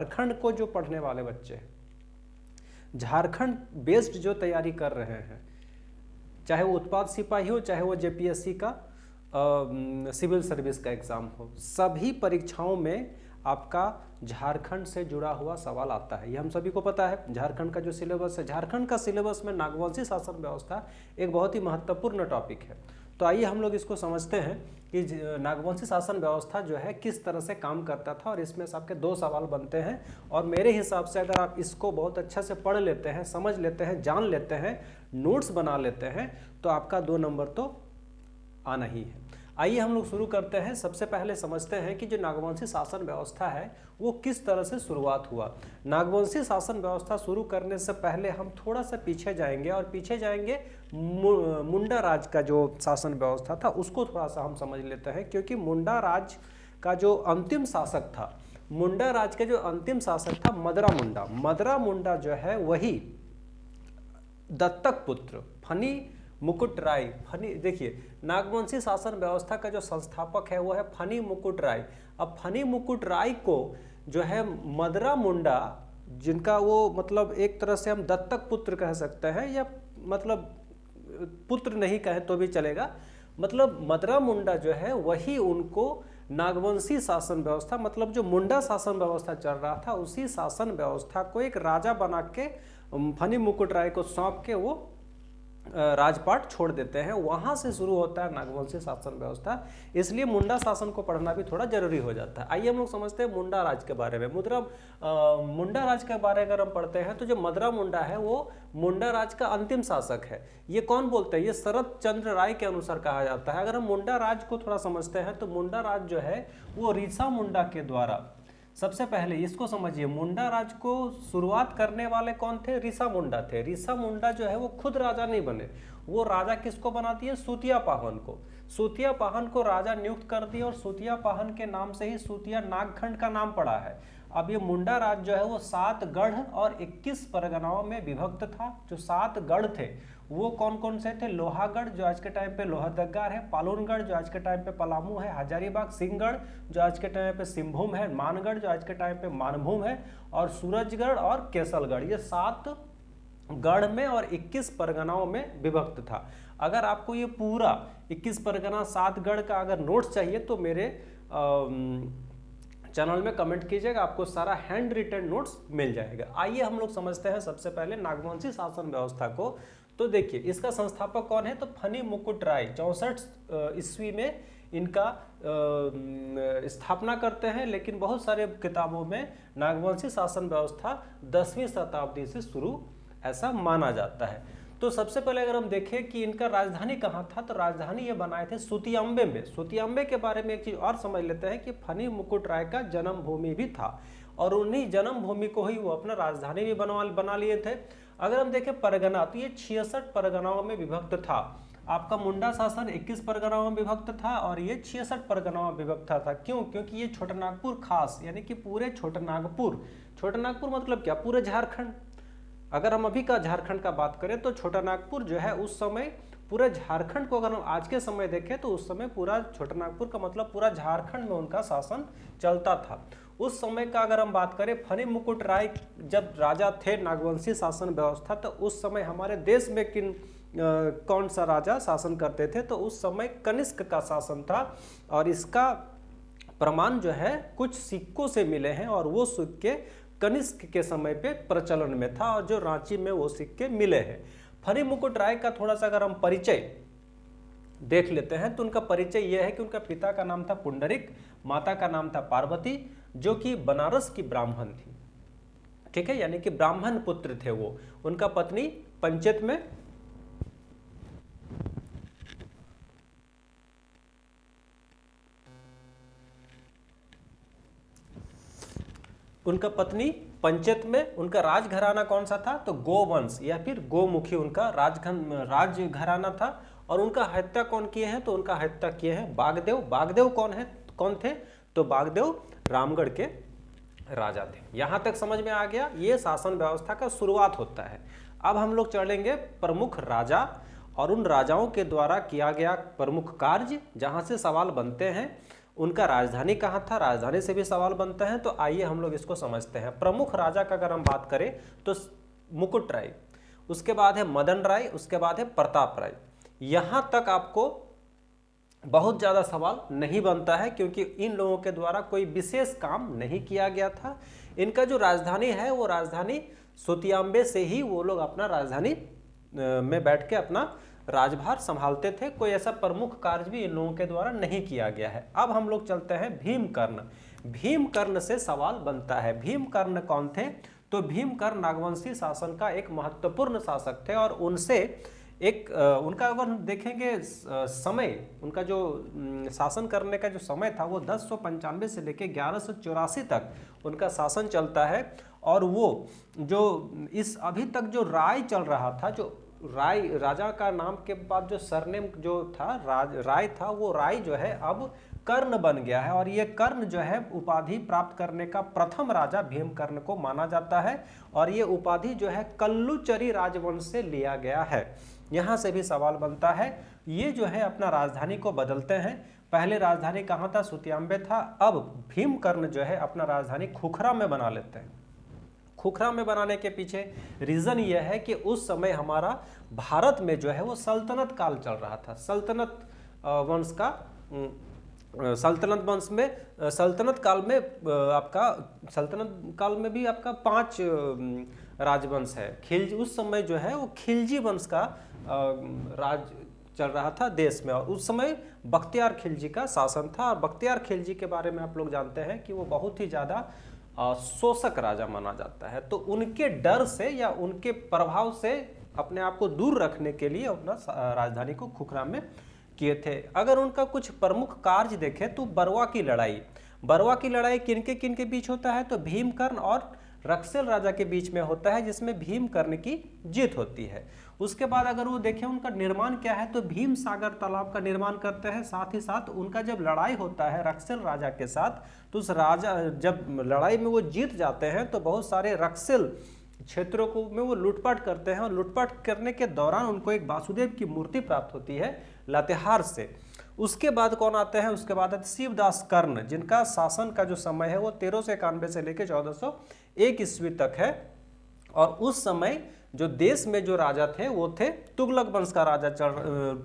झारखंड को जो पढ़ने वाले बच्चे हैं, झारखंड बेस्ड जो तैयारी कर रहे हैं, चाहे वो उत्पाद सिपाही हो, चाहे वो जेपीएससी का सिविल सर्विस का एग्ज़ाम हो, सभी परीक्षाओं में आपका झारखंड से जुड़ा हुआ सवाल आता है। ये हम सभी को पता है। झारखंड का जो सिलेबस है, झारखंड का सिलेबस में नागवंशी शासन व्यवस्था एक बहुत ही महत्वपूर्ण टॉपिक है। तो आइए हम लोग इसको समझते हैं कि नागवंशी शासन व्यवस्था जो है किस तरह से काम करता था, और इसमें से आपके 2 सवाल बनते हैं। और मेरे हिसाब से अगर आप इसको बहुत अच्छा से पढ़ लेते हैं, समझ लेते हैं, जान लेते हैं, नोट्स बना लेते हैं, तो आपका 2 नंबर तो आना ही है। आइए हम लोग शुरू करते हैं। सबसे पहले समझते हैं कि जो नागवंशी शासन व्यवस्था है वो किस तरह से शुरुआत हुआ। नागवंशी शासन व्यवस्था शुरू करने से पहले हम थोड़ा सा पीछे जाएंगे, और पीछे जाएंगे मुंडा राज का जो शासन व्यवस्था था उसको थोड़ा सा हम समझ लेते हैं, क्योंकि मुंडा राज का जो अंतिम शासक था, मुंडा राज का जो अंतिम शासक था मदरा मुंडा जो है वही दत्तक पुत्र फनी मुकुट राय। फनी, देखिए नागवंशी शासन व्यवस्था का जो संस्थापक है वो है फनी मुकुट राय। अब फनी मुकुट राय को जो है मदरा मुंडा, जिनका वो मतलब एक तरह से हम दत्तक पुत्र कह सकते हैं, या मतलब पुत्र नहीं कहें तो भी चलेगा, मतलब मदरा मुंडा जो है वही उनको नागवंशी शासन व्यवस्था, मतलब जो मुंडा शासन व्यवस्था चल रहा था उसी शासन व्यवस्था को एक राजा बना के फनी मुकुट राय को सौंप के वो राजपाट छोड़ देते हैं। वहां से शुरू होता है नागवंशी शासन व्यवस्था, इसलिए मुंडा शासन को पढ़ना भी थोड़ा जरूरी हो जाता है। आइए हम लोग समझते हैं मुंडा राज के बारे में। मुंडा राज के बारे में अगर हम पढ़ते हैं तो जो मदरा मुंडा है वो मुंडा राज का अंतिम शासक है। ये कौन बोलते हैं? ये शरद चंद्र राय के अनुसार कहा जाता है। अगर हम मुंडा राज को थोड़ा समझते हैं तो मुंडा राज जो है वो रीसा मुंडा के द्वारा, सबसे पहले इसको समझिए, मुंडा राज को शुरुआत करने वाले कौन थे? रीसा मुंडा थे। रीसा मुंडा जो है वो खुद राजा नहीं बने, वो राजा किसको बनाती है? सूतिया पाहन को। सूतिया पाहन को राजा नियुक्त कर दिया, और सूतिया पाहन के नाम से ही सूतिया नागखंड का नाम पड़ा है। अब ये मुंडा राज जो है वो 7 गढ़ और 21 परगनाओं में विभक्त था। जो 7 गढ़ थे वो कौन कौन से थे? लोहागढ़ जो आज के टाइम पे लोहरदगा है, पालूनगढ़ जो आज के टाइम पे पलामू है, हजारीबाग, सिंहगढ़ जो आज के टाइम पे सिंहभूम है, मानगढ़ जो आज के टाइम पे मानभूम है, और सूरजगढ़ और केसलगढ़। ये 7 गढ़ में और 21 परगनाओं में विभक्त था। अगर आपको ये पूरा 21 परगना 7 गढ़ का अगर नोट्स चाहिए तो मेरे चैनल में कमेंट कीजिएगा, आपको सारा हैंड रिटन नोट्स मिल जाएगा। आइए हम लोग समझते हैं सबसे पहले नागवंशी शासन व्यवस्था को। तो देखिए इसका संस्थापक कौन है? तो फनी मुकुट राय 64 ईस्वी में इनका स्थापना करते हैं, लेकिन बहुत सारे किताबों में नागवंशी शासन व्यवस्था 10वीं शताब्दी से शुरू ऐसा माना जाता है। तो सबसे पहले अगर हम देखें कि इनका राजधानी कहाँ था, तो राजधानी ये बनाए थे सूतियाम्बे में। सूतियाम्बे के बारे में एक चीज और समझ लेते हैं कि फनी मुकुट राय का जन्मभूमि भी था, और उन्हीं जन्मभूमि को ही वो अपना राजधानी भी बना लिए थे। अगर हम देखें परगना, तो ये 66 परगनाओं में विभक्त था। आपका मुंडा शासन 21 परगनाओं में विभक्त था, और ये 66 परगनाओं में विभक्त था। क्यों? क्योंकि ये छोटानागपुर खास, यानी कि पूरे छोटानागपुर, छोटानागपुर मतलब क्या? पूरे झारखंड। अगर हम अभी का झारखंड का बात करें तो छोटानागपुर जो है उस समय पूरे झारखंड को, अगर हम आज के समय देखें तो उस समय पूरा छोटानागपुर का मतलब पूरा झारखंड में उनका शासन चलता था। उस समय का अगर हम बात करें, फनी मुकुट राय जब राजा थे नागवंशी शासन व्यवस्था, तो उस समय हमारे देश में कौन सा राजा शासन करते थे? तो उस समय कनिष्क का शासन था, और इसका प्रमाण जो है कुछ सिक्कों से मिले हैं, और वो सिक्के कनिष्क के समय पे प्रचलन में था, और जो रांची में वो सिक्के मिले हैं। फनी मुकुट राय का थोड़ा सा अगर हम परिचय देख लेते हैं तो उनका परिचय यह है कि उनका पिता का नाम था पुंडरिक, माता का नाम था पार्वती, जो कि बनारस की ब्राह्मण थी। ठीक है, यानी कि ब्राह्मण पुत्र थे वो। उनका पत्नी पंचेत में उनका राजघराना कौन सा था? तो गोवंश या फिर गोमुखी उनका राजघराना था। और उनका हत्या कौन किए हैं? तो उनका हत्या किए हैं बागदेव। बागदेव कौन थे? तो बागदेव रामगढ़ के राजा थे। यहां तक समझ में आ गया? ये शासन व्यवस्था का शुरुआत होता है। अब हम लोग चलेंगे प्रमुख राजा और उन राजाओं के द्वारा किया गया प्रमुख कार्य, जहां से सवाल बनते हैं, उनका राजधानी कहाँ था, राजधानी से भी सवाल बनते हैं। तो आइए हम लोग इसको समझते हैं। प्रमुख राजा का अगर हम बात करें तो मुकुट राय, उसके बाद है मदन राय, उसके बाद है प्रताप राय। यहाँ तक आपको बहुत ज़्यादा सवाल नहीं बनता है, क्योंकि इन लोगों के द्वारा कोई विशेष काम नहीं किया गया था। इनका जो राजधानी है वो राजधानी सुतियांबे से ही वो लोग अपना राजधानी में बैठ के अपना राजभार संभालते थे। कोई ऐसा प्रमुख कार्य भी इन लोगों के द्वारा नहीं किया गया है। अब हम लोग चलते हैं भीमकर्ण। भीमकर्ण से सवाल बनता है। भीमकर्ण कौन थे? तो भीमकर्ण नागवंशी शासन का एक महत्वपूर्ण शासक थे, और उनसे एक उनका अगर हम देखेंगे समय, उनका जो शासन करने का जो समय था वो 1095 से लेकर 1184 तक उनका शासन चलता है। और वो जो इस अभी तक जो राय चल रहा था, जो राय राजा का नाम के बाद जो सरनेम जो था राय था, वो राय जो है अब कर्ण बन गया है। और ये कर्ण जो है उपाधि प्राप्त करने का प्रथम राजा भीमकर्ण को माना जाता है। और ये उपाधि जो है कल्लुचरी राजवंश से लिया गया है। यहाँ से भी सवाल बनता है। ये जो है अपना राजधानी को बदलते हैं। पहले राजधानी कहाँ था? सुतियांबे था। अब भीमकर्ण जो है अपना राजधानी खुखरा में बना लेते हैं। खुखरा में बनाने के पीछे रीजन यह है कि उस समय हमारा भारत में जो है वो सल्तनत काल चल रहा था। सल्तनत वंश का सल्तनत वंश में सल्तनत काल में भी आपका 5 राजवंश है। खिलजी उस समय जो है वो खिलजी वंश का राज चल रहा था देश में, और उस समय बख्तियार खिलजी का शासन था। और बख्तियार खिलजी के बारे में आप लोग जानते हैं कि वो बहुत ही ज़्यादा शोषक राजा माना जाता है। तो उनके डर से या उनके प्रभाव से अपने आप को दूर रखने के लिए अपना राजधानी को खुखरा में किए थे। अगर उनका कुछ प्रमुख कार्य देखें तो बरवा की लड़ाई किनके बीच होता है? तो भीमकर्ण और रक्सेल राजा के बीच में होता है, जिसमें भीमकर्ण की जीत होती है। उसके बाद अगर वो देखें उनका निर्माण क्या है, तो भीम सागर तालाब का निर्माण करते हैं। साथ ही साथ उनका जब लड़ाई होता है रक्सेल राजा के साथ, तो उस राजा जब लड़ाई में वो जीत जाते हैं तो बहुत सारे रक्सेल क्षेत्रों को में वो लूटपाट करते हैं। और लूटपाट करने के दौरान उनको एक वासुदेव की मूर्ति प्राप्त होती है लातेहार से। उसके बाद कौन आते हैं? उसके बाद शिवदास कर्ण, जिनका शासन का जो समय है वो 1391 से लेकर 1401 ईस्वी तक है। और उस समय जो देश में जो राजा थे वो थे तुगलक वंश का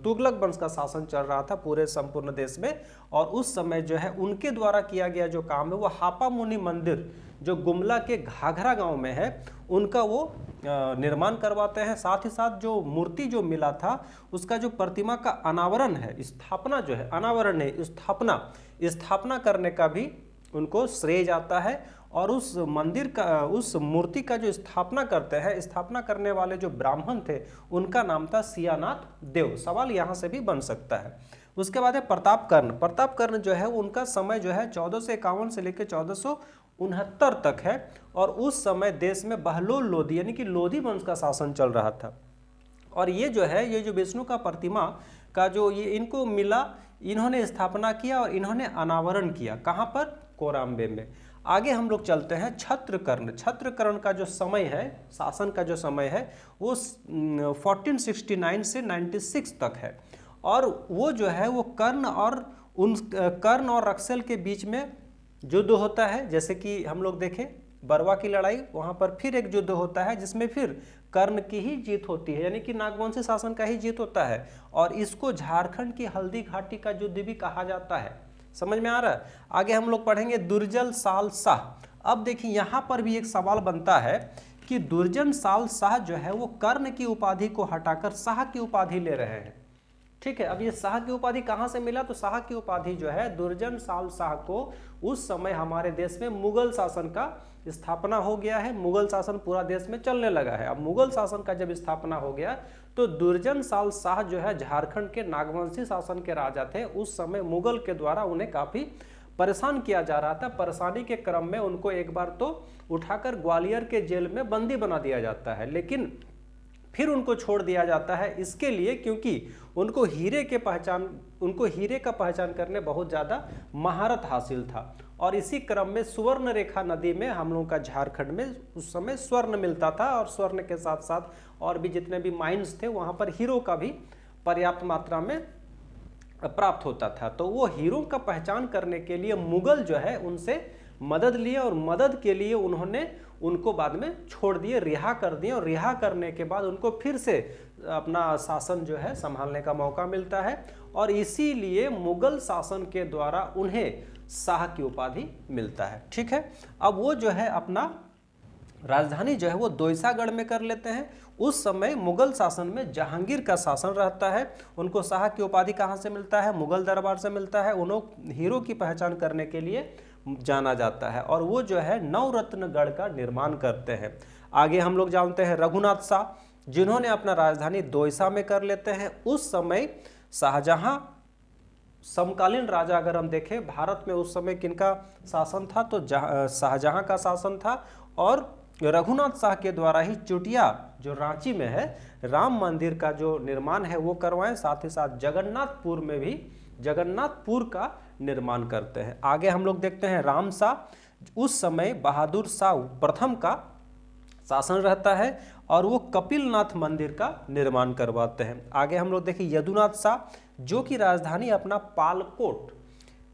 तुगलक वंश का शासन चल रहा था पूरे संपूर्ण देश में। और उस समय जो है उनके द्वारा किया गया जो काम है वो हापा मुनि मंदिर जो गुमला के घाघरा गांव में है, उनका वो निर्माण करवाते हैं। साथ ही साथ जो मूर्ति जो मिला था उसका जो प्रतिमा का अनावरण है, स्थापना जो है, अनावरण है स्थापना करने का भी उनको श्रेय जाता है। और उस मंदिर का, उस मूर्ति का जो स्थापना करते हैं, स्थापना करने वाले जो ब्राह्मण थे उनका नाम था सियानाथ देव। सवाल यहाँ से भी बन सकता है। उसके बाद है प्रतापकर्ण जो है उनका समय जो है 1451 से लेकर 1469 तक है। और उस समय देश में बहलोल लोधी यानी कि लोधी वंश का शासन चल रहा था। और ये जो है ये जो विष्णु का प्रतिमा का जो ये इनको मिला, इन्होंने स्थापना किया और इन्होंने अनावरण किया। कहाँ पर? कोराम्बे में। आगे हम लोग चलते हैं छत्रकर्ण का जो समय है, शासन का जो समय है वो 1469 से 96 तक है। और वो जो है वो कर्ण और रक्सेल के बीच में युद्ध होता है। जैसे कि हम लोग देखें बरवा की लड़ाई, वहाँ पर फिर एक युद्ध होता है जिसमें फिर कर्ण की ही जीत होती है, यानी कि नागवंशी शासन का ही जीत होता है। और इसको झारखंड की हल्दी घाटी का युद्ध भी कहा जाता है। समझ में आ रहा है? आगे हम लोग पढ़ेंगे दुर्जन साल शाह। अब देखिए यहाँ पर भी एक सवाल बनता है कि दुर्जन साल शाह जो है वो कर्ण की उपाधि को हटाकर शाह की उपाधि ले रहे हैं। ठीक है, अब ये शाह की उपाधि कहाँ से मिला? तो शाह की उपाधि जो है दुर्जन साल शाह को उस समय हमारे देश में मुगल शासन का स्थापना हो गया है। मुगल शासन पूरा देश में चलने लगा है। अब मुगल शासन का जब स्थापना हो गया तो दुर्जन साल शाह जो है झारखंड के नागवंशी शासन के राजा थे। उस समय मुगल के द्वारा उन्हें काफ़ी परेशान किया जा रहा था। परेशानी के क्रम में उनको एक बार तो उठाकर ग्वालियर के जेल में बंदी बना दिया जाता है, लेकिन फिर उनको छोड़ दिया जाता है इसके लिए क्योंकि उनको हीरे का पहचान करने बहुत ज़्यादा महारत हासिल था। और इसी क्रम में सुवर्ण रेखा नदी में हम लोगों का झारखंड में उस समय स्वर्ण मिलता था। और स्वर्ण के साथ साथ और भी जितने भी माइंस थे वहाँ पर हीरो का भी पर्याप्त मात्रा में प्राप्त होता था। तो वो हीरो का पहचान करने के लिए मुगल जो है उनसे मदद लिए और मदद के लिए उन्होंने उनको बाद में छोड़ दिए, रिहा कर दिए, और रिहा करने के बाद उनको फिर से अपना शासन जो है संभालने का मौका मिलता है, और इसीलिए मुगल शासन के द्वारा उन्हें शाह की उपाधि मिलता है। ठीक है, अब वो जो है अपना राजधानी जो है वो दोयसागढ़ में कर लेते हैं। उस समय मुगल शासन में जहांगीर का शासन रहता है। उनको शाह की उपाधि कहाँ से मिलता है? मुगल दरबार से मिलता है। उन्होंने हीरो की पहचान करने के लिए जाना जाता है, और वो जो है नवरत्नगढ़ का निर्माण करते हैं। आगे हम लोग जानते हैं रघुनाथ शाह, जिन्होंने अपना राजधानी दोयसा में कर लेते हैं। उस समय शाहजहां समकालीन राजा अगर हम देखें भारत में उस समय किनका शासन था, तो शाहजहां का शासन था, और रघुनाथ शाह के द्वारा ही चुटिया जो रांची में है राम मंदिर का जो निर्माण है वो करवाएं। साथ ही साथ जगन्नाथपुर में भी जगन्नाथपुर का निर्माण करते हैं। आगे हम लोग देखते हैं राम शाह, उस समय बहादुर शाह प्रथम का शासन रहता है, और वो कपिलनाथ मंदिर का निर्माण करवाते हैं। आगे हम लोग देखें यदुनाथ शाह, जो कि राजधानी अपना पालकोट,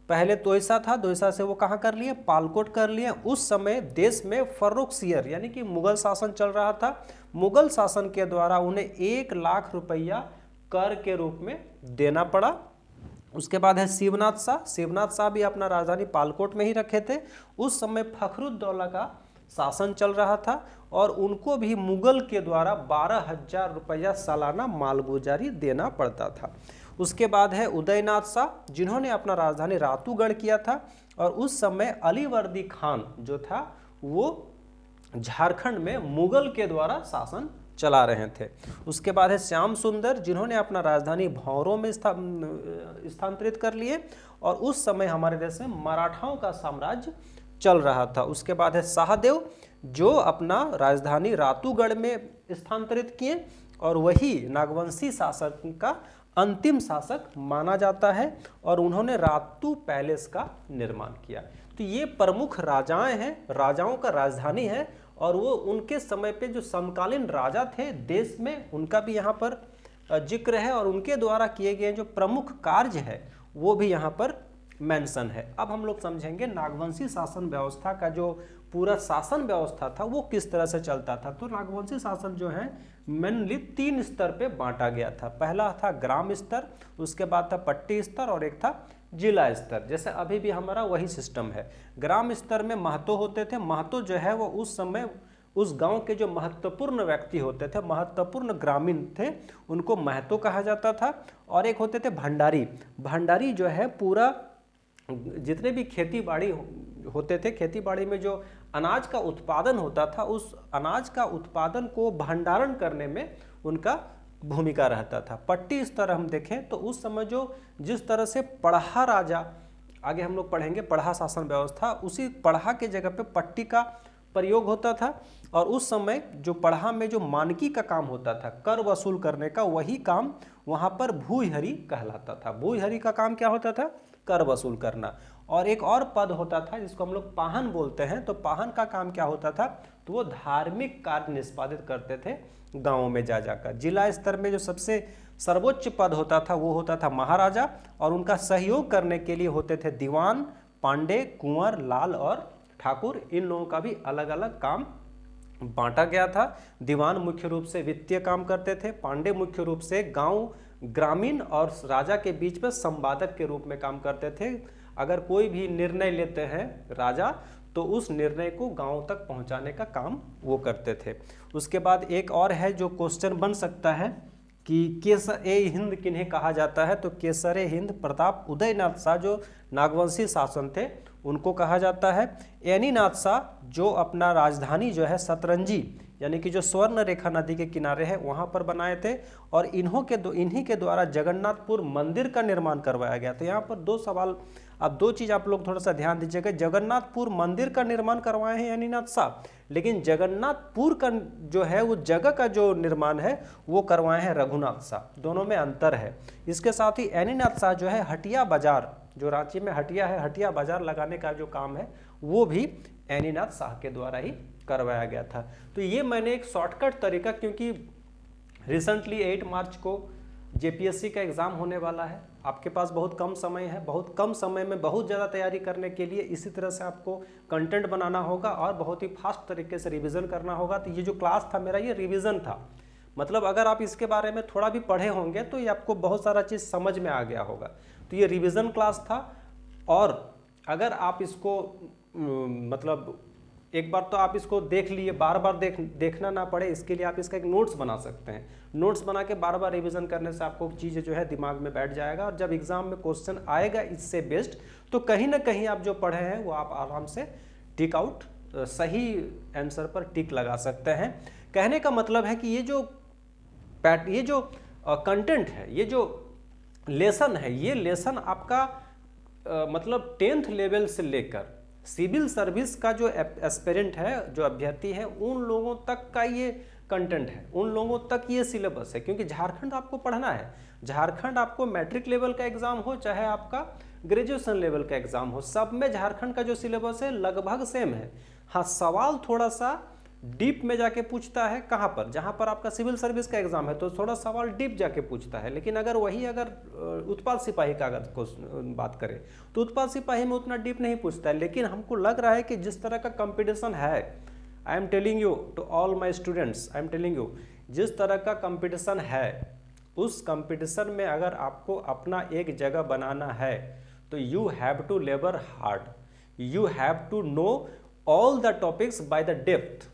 पहले दोयसा था, दोयसा से वो कहाँ कर लिए? पालकोट कर लिए। उस समय देश में फर्रुखसियर यानी कि मुगल शासन चल रहा था। मुगल शासन के द्वारा उन्हें 1 लाख रुपया कर के रूप में देना पड़ा। उसके बाद है शिवनाथ शाह। शिवनाथ शाह भी अपना राजधानी पालकोट में ही रखे थे। उस समय फखरुद्दौला का शासन चल रहा था, और उनको भी मुगल के द्वारा 12,000 रुपया सालाना मालगुजारी देना पड़ता था। उसके बाद है उदयनाथ शाह, जिन्होंने अपना राजधानी रातूगढ़ किया था, और उस समय अलीवर्दी खान जो था वो झारखंड में मुगल के द्वारा शासन चला रहे थे। उसके बाद है श्याम सुंदर, जिन्होंने अपना राजधानी भौरों में स्थानांतरित कर लिए, और उस समय हमारे देश में मराठाओं का साम्राज्य चल रहा था। उसके बाद है शाहदेव, जो अपना राजधानी रातूगढ़ में स्थानांतरित किए, और वही नागवंशी शासक का अंतिम शासक माना जाता है, और उन्होंने रातू पैलेस का निर्माण किया। तो ये प्रमुख राजाएं हैं, राजाओं का राजधानी है, और वो उनके समय पे जो समकालीन राजा थे देश में उनका भी यहाँ पर जिक्र है, और उनके द्वारा किए गए जो प्रमुख कार्य है वो भी यहाँ पर मेंशन है। अब हम लोग समझेंगे नागवंशी शासन व्यवस्था का जो पूरा शासन व्यवस्था था वो किस तरह से चलता था। तो नागवंशी शासन जो है मेनली 3 स्तर पे बांटा गया था। पहला था ग्राम स्तर, उसके बाद था पट्टी स्तर, और एक था जिला स्तर। जैसे अभी भी हमारा वही सिस्टम है। ग्राम स्तर में महतो होते थे। महतो जो है वो उस समय उस गांव के जो महत्वपूर्ण व्यक्ति होते थे, महत्वपूर्ण ग्रामीण थे, उनको महतो कहा जाता था। और एक होते थे भंडारी। भंडारी जो है पूरा जितने भी खेती बाड़ी होते थे, खेती बाड़ी में जो अनाज का उत्पादन होता था, उस अनाज का उत्पादन को भंडारण करने में उनका भूमिका रहता था। पट्टी स्तर हम देखें तो उस समय जो जिस तरह से पढ़ा राजा, आगे हम लोग पढ़ेंगे पढ़ा शासन व्यवस्था, उसी पढ़ा के जगह पे पट्टी का प्रयोग होता था। और उस समय जो पढ़ा में जो मानकी का काम होता था, कर वसूल करने का, वही काम वहाँ पर भूहरी कहलाता था। भूहरी का काम क्या होता था? कर वसूल करना। और एक और पद होता था जिसको हम लोग पाहन बोलते हैं। तो पाहन का काम क्या होता था? तो वो धार्मिक कार्य निष्पादित करते थे गाँवों में जा जाकर। जिला स्तर में जो सबसे सर्वोच्च पद होता था वो होता था महाराजा, और उनका सहयोग करने के लिए होते थे दीवान, पांडे, कुंवर, लाल और ठाकुर। इन लोगों का भी अलग अलग काम बांटा गया था। दीवान मुख्य रूप से वित्तीय काम करते थे, पांडे मुख्य रूप से गांव, ग्रामीण और राजा के बीच में संवादक के रूप में काम करते थे। अगर कोई भी निर्णय लेते हैं राजा, तो उस निर्णय को गांव तक पहुंचाने का काम वो करते थे। उसके बाद एक और है जो क्वेश्चन बन सकता है कि केसर-ए-हिंद किन्हें कहा जाता है? तो केसर-ए-हिंद प्रताप उदयनाथ शाह जो नागवंशी शासन थे उनको कहा जाता है। एनीनाथ शाह जो अपना राजधानी जो है सतरंजी यानी कि जो स्वर्ण रेखा नदी के किनारे है वहाँ पर बनाए थे, और इन्हीं के द्वारा जगन्नाथपुर मंदिर का निर्माण करवाया गया। तो यहाँ पर 2 सवाल, अब 2 चीज़ आप लोग थोड़ा सा ध्यान दीजिएगा। जगन्नाथपुर मंदिर का निर्माण करवाए हैं एनीनाथ शाह, लेकिन जगन्नाथपुर का जो है वो जगह का जो निर्माण है वो करवाए हैं रघुनाथ शाह। दोनों में अंतर है। इसके साथ ही एनीनाथ शाह जो है हटिया बाजार, जो रांची में हटिया है, हटिया बाजार लगाने का जो काम है वो भी एनीनाथ शाह के द्वारा ही करवाया गया था। तो ये मैंने एक शॉर्टकट तरीका, क्योंकि रिसेंटली 8 मार्च को जेपीएससी का एग्ज़ाम होने वाला है, आपके पास बहुत कम समय है, बहुत कम समय में बहुत ज़्यादा तैयारी करने के लिए इसी तरह से आपको कंटेंट बनाना होगा और बहुत ही फास्ट तरीके से रिवीजन करना होगा। तो ये जो क्लास था मेरा, ये रिवीजन था, मतलब अगर आप इसके बारे में थोड़ा भी पढ़े होंगे तो ये आपको बहुत सारा चीज़ समझ में आ गया होगा। तो ये रिवीजन क्लास था। और अगर आप इसको मतलब एक बार तो आप इसको देख लिए, बार बार देखना ना पड़े, इसके लिए आप इसका एक नोट्स बना सकते हैं। नोट्स बना के बार बार रिवीजन करने से आपको चीज़ें जो है दिमाग में बैठ जाएगा, और जब एग्जाम में क्वेश्चन आएगा इससे बेस्ड, तो कहीं ना कहीं आप जो पढ़े हैं वो आप आराम से टिक आउट, सही आंसर पर टिक लगा सकते हैं। कहने का मतलब है कि ये जो कंटेंट है, ये जो लेसन है, ये लेसन आपका मतलब 10th लेवल से लेकर सिविल सर्विस का जो एस्पिरेंट है, जो अभ्यर्थी है, उन लोगों तक का ये कंटेंट है, उन लोगों तक ये सिलेबस है। क्योंकि झारखंड आपको पढ़ना है, झारखंड आपको मैट्रिक लेवल का एग्जाम हो चाहे आपका ग्रेजुएशन लेवल का एग्जाम हो, सब में झारखंड का जो सिलेबस है लगभग सेम है। हाँ, सवाल थोड़ा सा डीप में जाके पूछता है, कहाँ पर, जहाँ पर आपका सिविल सर्विस का एग्जाम है तो थोड़ा सवाल डीप जाके पूछता है। लेकिन अगर उत्पाद सिपाही का अगर बात करें तो उत्पाद सिपाही में उतना डीप नहीं पूछता है। लेकिन हमको लग रहा है कि जिस तरह का कंपटीशन है, I am telling you to all my students, I am telling you, जिस तरह का कंपटीशन है, उस कंपटीशन में अगर आपको अपना एक जगह बनाना है तो you have to labour hard, you have to know all the topics by the depth.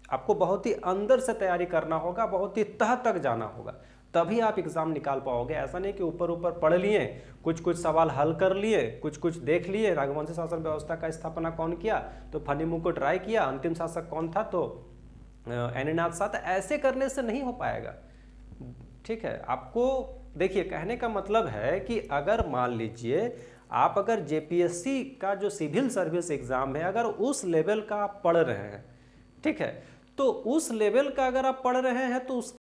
आपको बहुत ही अंदर से तैयारी करना होगा, बहुत ही तह तक जाना होगा, तभी आप एग्जाम निकाल पाओगे। ऐसा नहीं कि ऊपर ऊपर पढ़ लिए, कुछ कुछ सवाल हल कर लिए, कुछ कुछ देख लिए, राघवंशी शासन व्यवस्था का स्थापना कौन किया तो फनी मुकुट राय किया, अंतिम शासक कौन था तो एनीनाथ शाह। ऐसे करने से नहीं हो पाएगा, ठीक है। आपको देखिए, कहने का मतलब है कि अगर मान लीजिए आप अगर जेपीएससी का जो सिविल सर्विस एग्जाम है, अगर उस लेवल का आप पढ़ रहे हैं, ठीक है, तो उस लेवल का अगर आप पढ़ रहे हैं तो उस